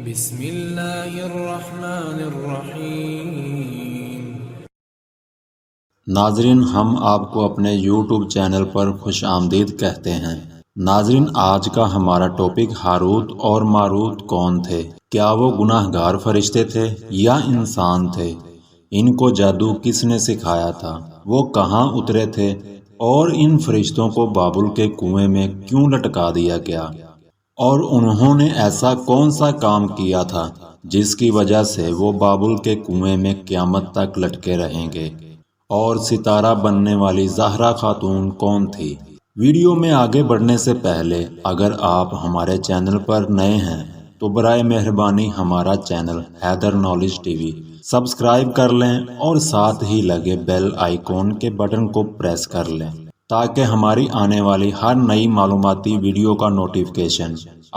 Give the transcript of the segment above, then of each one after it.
بسم اللہ الرحمن الرحیم۔ ناظرین، ہم آپ کو اپنے یوٹیوب چینل پر خوش آمدید کہتے ہیں۔ ناظرین، آج کا ہمارا ٹاپک ہاروت اور ماروت کون تھے؟ کیا وہ گناہ گار فرشتے تھے یا انسان تھے؟ ان کو جادو کس نے سکھایا تھا؟ وہ کہاں اترے تھے؟ اور ان فرشتوں کو بابل کے کنویں میں کیوں لٹکا دیا گیا؟ اور انہوں نے ایسا کون سا کام کیا تھا جس کی وجہ سے وہ بابل کے کنویں میں قیامت تک لٹکے رہیں گے؟ اور ستارہ بننے والی زہرا خاتون کون تھی؟ ویڈیو میں آگے بڑھنے سے پہلے اگر آپ ہمارے چینل پر نئے ہیں تو برائے مہربانی ہمارا channel Haider knowledge T V subscribe کر لیں اور ساتھ ہی لگے بیل آئیکن کے بٹن کو پریس کر لیں تاکہ ہماری آنے والی ہر نئی معلوماتی ویڈیو کا نوٹیفیکیشن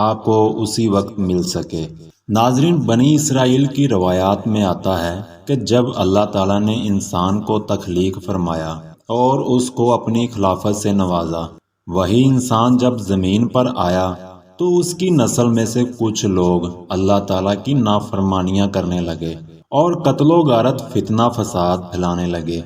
آپ کو اسی وقت مل سکے۔ ناظرین، بنی اسرائیل کی روایات میں آتا ہے کہ جب اللہ تعالیٰ نے انسان کو تخلیق فرمایا اور اس کو اپنی خلافت سے نوازا، وہی انسان جب زمین پر آیا تو اس کی نسل میں سے کچھ لوگ اللہ تعالیٰ کی نافرمانیاں کرنے لگے اور قتل و غارت فتنہ فساد پھیلانے لگے۔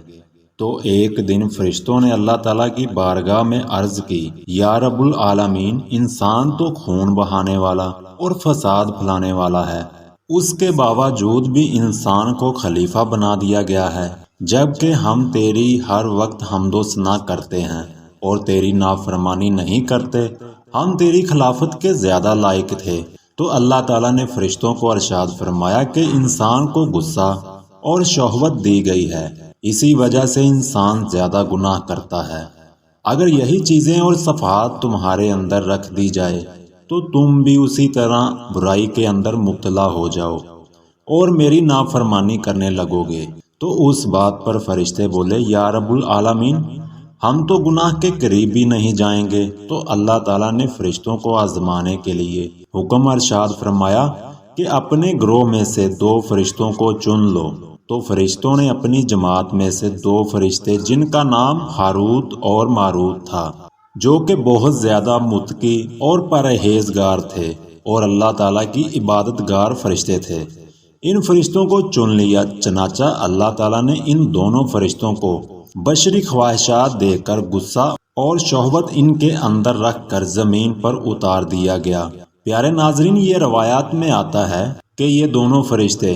تو ایک دن فرشتوں نے اللہ تعالیٰ کی بارگاہ میں عرض کی، یا رب العالمین، انسان تو خون بہانے والا اور فساد پھیلانے والا ہے، اس کے باوجود بھی انسان کو خلیفہ بنا دیا گیا ہے، جبکہ ہم تیری ہر وقت حمد و ثنا کرتے ہیں اور تیری نافرمانی نہیں کرتے، ہم تیری خلافت کے زیادہ لائق تھے۔ تو اللہ تعالیٰ نے فرشتوں کو ارشاد فرمایا کہ انسان کو غصہ اور شہوت دی گئی ہے، اسی وجہ سے انسان زیادہ گناہ کرتا ہے۔ اگر یہی چیزیں اور صفات تمہارے اندر رکھ دی جائے تو تم بھی اسی طرح برائی کے اندر مبتلا ہو جاؤ اور میری نافرمانی کرنے لگو گے۔ تو اس بات پر فرشتے بولے، یا رب العالمین، ہم تو گناہ کے قریب بھی نہیں جائیں گے۔ تو اللہ تعالیٰ نے فرشتوں کو آزمانے کے لیے حکم ارشاد فرمایا کہ اپنے گروہ میں سے 2 فرشتوں کو چن لو۔ تو فرشتوں نے اپنی جماعت میں سے 2 فرشتے جن کا نام ہاروت اور ماروت تھا، جو کہ بہت زیادہ متقی اور پرہیزگار تھے اور اللہ تعالیٰ کی عبادت گار فرشتے تھے، ان فرشتوں کو چن لیا۔ چنانچہ اللہ تعالیٰ نے ان دونوں فرشتوں کو بشری خواہشات دے کر غصہ اور شہوت ان کے اندر رکھ کر زمین پر اتار دیا گیا۔ پیارے ناظرین، یہ روایات میں آتا ہے کہ یہ دونوں فرشتے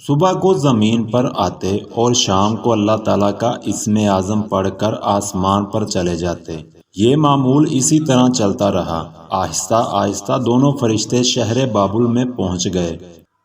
صبح کو زمین پر آتے اور شام کو اللہ تعالیٰ کا اسم اعظم پڑھ کر آسمان پر چلے جاتے۔ یہ معمول اسی طرح چلتا رہا۔ آہستہ آہستہ دونوں فرشتے شہر بابل میں پہنچ گئے۔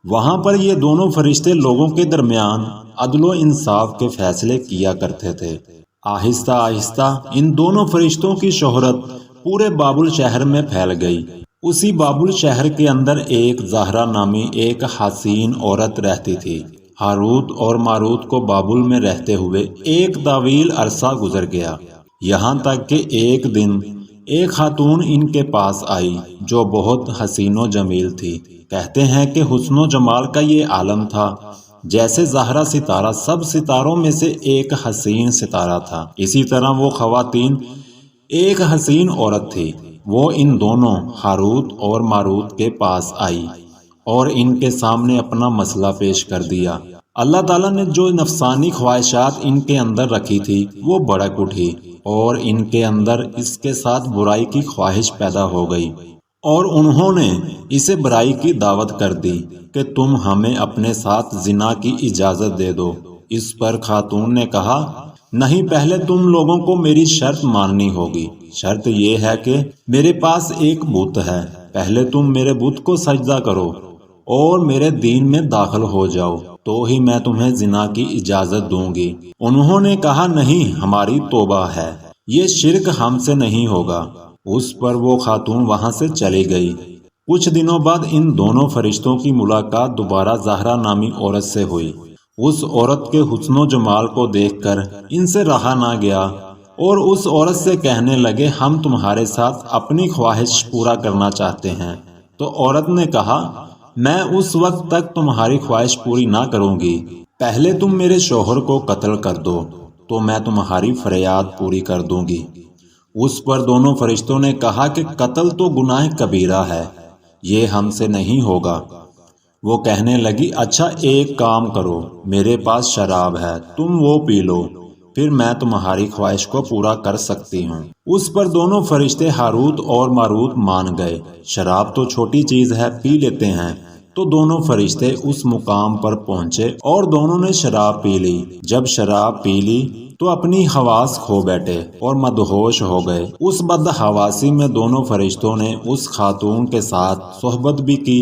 وہاں پر یہ دونوں فرشتے لوگوں کے درمیان عدل و انصاف کے فیصلے کیا کرتے تھے۔ آہستہ آہستہ ان دونوں فرشتوں کی شہرت پورے بابل شہر میں پھیل گئی۔ اسی بابل شہر کے اندر ایک زہرا نامی ایک حسین عورت رہتی تھی۔ ہاروت اور ماروت کو بابل میں رہتے ہوئے ایک طویل عرصہ گزر گیا، یہاں تک کہ ایک دن ایک خاتون ان کے پاس آئی جو بہت حسین و جمیل تھی۔ کہتے ہیں کہ حسن و جمال کا یہ عالم تھا جیسے زہرا ستارہ سب ستاروں میں سے ایک حسین ستارہ تھا، اسی طرح وہ خواتین ایک حسین عورت تھی۔ وہ ان دونوں ہاروت اور ماروت کے پاس آئی اور ان کے سامنے اپنا مسئلہ پیش کر دیا۔ اللہ تعالیٰ نے جو نفسانی خواہشات ان کے اندر رکھی تھی وہ بھڑک اٹھی اور ان کے اندر اس کے ساتھ برائی کی خواہش پیدا ہو گئی، اور انہوں نے اسے برائی کی دعوت کر دی کہ تم ہمیں اپنے ساتھ زنا کی اجازت دے دو۔ اس پر خاتون نے کہا، نہیں، پہلے تم لوگوں کو میری شرط ماننی ہوگی۔ شرط یہ ہے کہ میرے پاس ایک بت ہے، پہلے تم میرے بت کو سجدہ کرو اور میرے دین میں داخل ہو جاؤ، تو ہی میں تمہیں زنا کی اجازت دوں گی۔ انہوں نے کہا، نہیں، ہماری توبہ ہے، یہ شرک ہم سے نہیں ہوگا۔ اس پر وہ خاتون وہاں سے چلی گئی۔ کچھ دنوں بعد ان دونوں فرشتوں کی ملاقات دوبارہ زہرا نامی عورت سے ہوئی۔ اس عورت کے حسن و جمال کو دیکھ کر ان سے رہا نہ گیا اور اس عورت سے کہنے لگے، ہم تمہارے ساتھ اپنی خواہش پورا کرنا چاہتے ہیں۔ تو عورت نے کہا، میں اس وقت تک تمہاری خواہش پوری نہ کروں گی، پہلے تم میرے شوہر کو قتل کر دو تو میں تمہاری فریاد پوری کر دوں گی۔ اس پر دونوں فرشتوں نے کہا کہ قتل تو گناہ کبیرہ ہے، یہ ہم سے نہیں ہوگا۔ وہ کہنے لگی اچھا ایک کام کرو، میرے پاس شراب ہے، تم وہ پی لو، پھر میں تمہاری خواہش کو پورا کر سکتی ہوں۔ اس پر دونوں فرشتے ہاروت اور ماروت مان گئے، شراب تو چھوٹی چیز ہے، پی لیتے ہیں۔ تو دونوں فرشتے اس مقام پر پہنچے اور دونوں نے شراب پی لی۔ جب شراب پی لی تو اپنی حواس کھو بیٹھے اور مدہوش ہو گئے۔ اس بدحواسی میں دونوں فرشتوں نے اس خاتون کے ساتھ صحبت بھی کی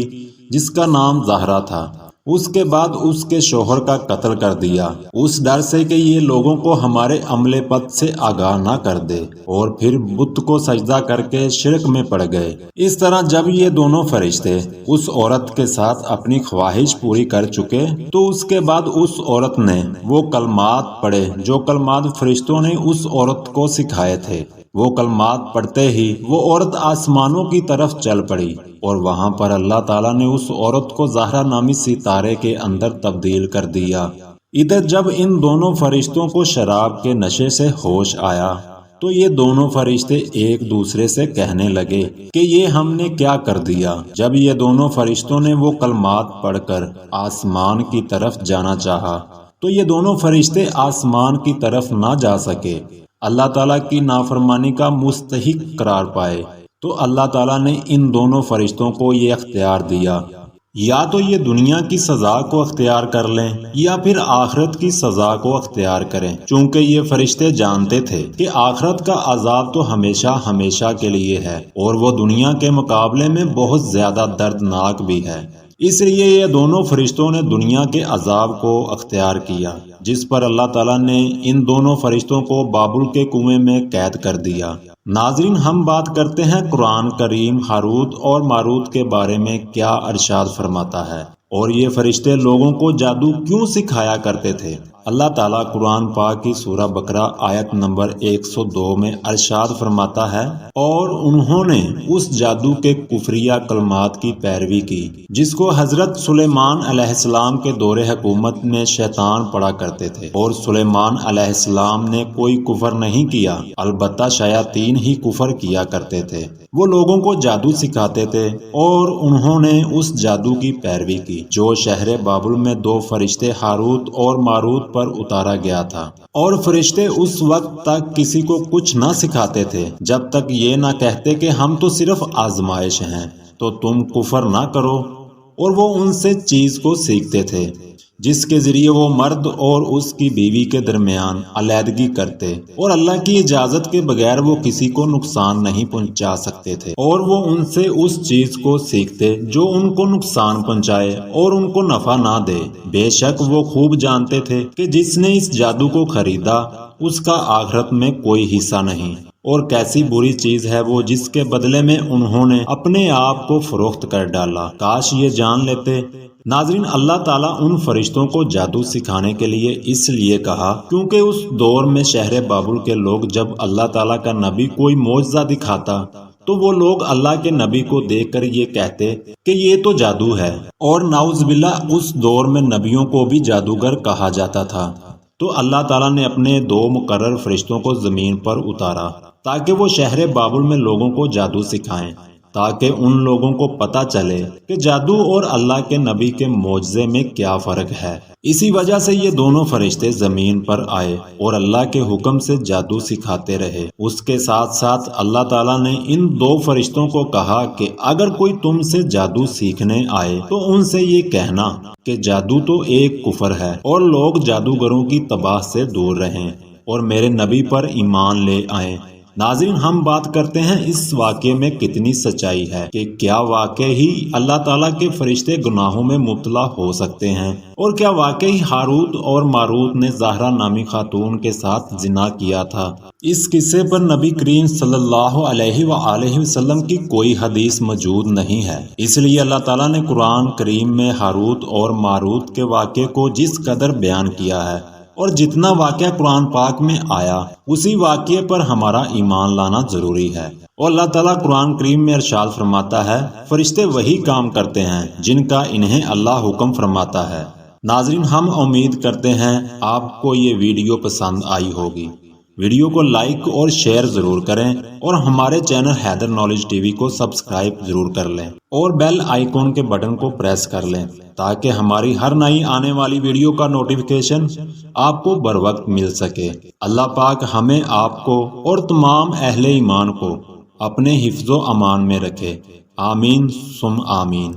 جس کا نام زہرا تھا۔ اس کے بعد اس کے شوہر کا قتل کر دیا، اس ڈر سے کہ یہ لوگوں کو ہمارے عمل بد سے آگاہ نہ کر دے، اور پھر بت کو سجدہ کر کے شرک میں پڑ گئے۔ اس طرح جب یہ دونوں فرشتے اس عورت کے ساتھ اپنی خواہش پوری کر چکے تو اس کے بعد اس عورت نے وہ کلمات پڑھے جو کلمات فرشتوں نے اس عورت کو سکھائے تھے۔ وہ کلمات پڑھتے ہی وہ عورت آسمانوں کی طرف چل پڑی، اور وہاں پر اللہ تعالیٰ نے اس عورت کو زہرا نامی ستارے کے اندر تبدیل کر دیا۔ ادھر جب ان دونوں فرشتوں کو شراب کے نشے سے ہوش آیا تو یہ دونوں فرشتے ایک دوسرے سے کہنے لگے کہ یہ ہم نے کیا کر دیا۔ جب یہ دونوں فرشتوں نے وہ کلمات پڑھ کر آسمان کی طرف جانا چاہا تو یہ دونوں فرشتے آسمان کی طرف نہ جا سکے، اللہ تعالیٰ کی نافرمانی کا مستحق قرار پائے۔ تو اللہ تعالیٰ نے ان دونوں فرشتوں کو یہ اختیار دیا، یا تو یہ دنیا کی سزا کو اختیار کر لیں یا پھر آخرت کی سزا کو اختیار کریں، چونکہ یہ فرشتے جانتے تھے کہ آخرت کا عذاب تو ہمیشہ ہمیشہ کے لیے ہے اور وہ دنیا کے مقابلے میں بہت زیادہ دردناک بھی ہے۔ اس لیے یہ دونوں فرشتوں نے دنیا کے عذاب کو اختیار کیا، جس پر اللہ تعالیٰ نے ان دونوں فرشتوں کو بابل کے کنویں میں قید کر دیا۔ ناظرین، ہم بات کرتے ہیں قرآن کریم ہاروت اور ماروت کے بارے میں کیا ارشاد فرماتا ہے، اور یہ فرشتے لوگوں کو جادو کیوں سکھایا کرتے تھے۔ اللہ تعالیٰ قرآن پاک کی سورہ بقرہ آیت نمبر 102 میں ارشاد فرماتا ہے، اور انہوں نے اس جادو کے کفریہ کلمات کی پیروی کی جس کو حضرت سلیمان علیہ السلام کے دور حکومت میں شیطان پڑھا کرتے تھے، اور سلیمان علیہ السلام نے کوئی کفر نہیں کیا، البتہ شیاطین ہی کفر کیا کرتے تھے۔ وہ لوگوں کو جادو سکھاتے تھے اور انہوں نے اس جادو کی پیروی کی جو شہر بابل میں دو فرشتے ہاروت اور ماروت پر اتارا گیا تھا، اور فرشتے اس وقت تک کسی کو کچھ نہ سکھاتے تھے جب تک یہ نہ کہتے کہ ہم تو صرف آزمائش ہیں تو تم کفر نہ کرو، اور وہ ان سے چیز کو سیکھتے تھے جس کے ذریعے وہ مرد اور اس کی بیوی کے درمیان علیحدگی کرتے، اور اللہ کی اجازت کے بغیر وہ کسی کو نقصان نہیں پہنچا سکتے تھے، اور وہ ان سے اس چیز کو سیکھتے جو ان کو نقصان پہنچائے اور ان کو نفع نہ دے۔ بے شک وہ خوب جانتے تھے کہ جس نے اس جادو کو خریدا اس کا آخرت میں کوئی حصہ نہیں، اور کیسی بری چیز ہے وہ جس کے بدلے میں انہوں نے اپنے آپ کو فروخت کر ڈالا، کاش یہ جان لیتے۔ ناظرین، اللہ تعالیٰ ان فرشتوں کو جادو سکھانے کے لیے اس لیے کہا کیونکہ اس دور میں شہر بابل کے لوگ جب اللہ تعالیٰ کا نبی کوئی معجزہ دکھاتا تو وہ لوگ اللہ کے نبی کو دیکھ کر یہ کہتے کہ یہ تو جادو ہے، اور نعوذ باللہ اس دور میں نبیوں کو بھی جادوگر کہا جاتا تھا۔ تو اللہ تعالیٰ نے اپنے دو مقرر فرشتوں کو زمین پر اتارا تاکہ وہ شہر بابل میں لوگوں کو جادو سکھائیں، تاکہ ان لوگوں کو پتہ چلے کہ جادو اور اللہ کے نبی کے معجزے میں کیا فرق ہے۔ اسی وجہ سے یہ دونوں فرشتے زمین پر آئے اور اللہ کے حکم سے جادو سکھاتے رہے۔ اس کے ساتھ ساتھ اللہ تعالیٰ نے ان دو فرشتوں کو کہا کہ اگر کوئی تم سے جادو سیکھنے آئے تو ان سے یہ کہنا کہ جادو تو ایک کفر ہے، اور لوگ جادوگروں کی تباہ سے دور رہیں اور میرے نبی پر ایمان لے آئیں۔ ناظرین، ہم بات کرتے ہیں اس واقعے میں کتنی سچائی ہے کہ کیا واقعی ہی اللہ تعالیٰ کے فرشتے گناہوں میں مبتلا ہو سکتے ہیں، اور کیا واقعی ہاروت اور ماروت نے زہرا نامی خاتون کے ساتھ زنا کیا تھا۔ اس قصے پر نبی کریم صلی اللہ علیہ وآلہ وسلم کی کوئی حدیث موجود نہیں ہے، اس لیے اللہ تعالیٰ نے قرآن کریم میں ہاروت اور ماروت کے واقعے کو جس قدر بیان کیا ہے اور جتنا واقعہ قرآن پاک میں آیا اسی واقعے پر ہمارا ایمان لانا ضروری ہے۔ اور اللہ تعالیٰ قرآن کریم میں ارشاد فرماتا ہے، فرشتے وہی کام کرتے ہیں جن کا انہیں اللہ حکم فرماتا ہے۔ ناظرین، ہم امید کرتے ہیں آپ کو یہ ویڈیو پسند آئی ہوگی۔ ویڈیو کو لائک اور شیئر ضرور کریں اور ہمارے channel Haider knowledge T V کو سبسکرائب ضرور کر لیں اور بیل آئیکن کے بٹن کو پریس کر لیں تاکہ ہماری ہر نئی آنے والی ویڈیو کا نوٹیفیکیشن آپ کو بر وقت مل سکے۔ اللہ پاک ہمیں، آپ کو اور تمام اہل ایمان کو اپنے حفظ و امان میں رکھے۔ آمین ثم آمین۔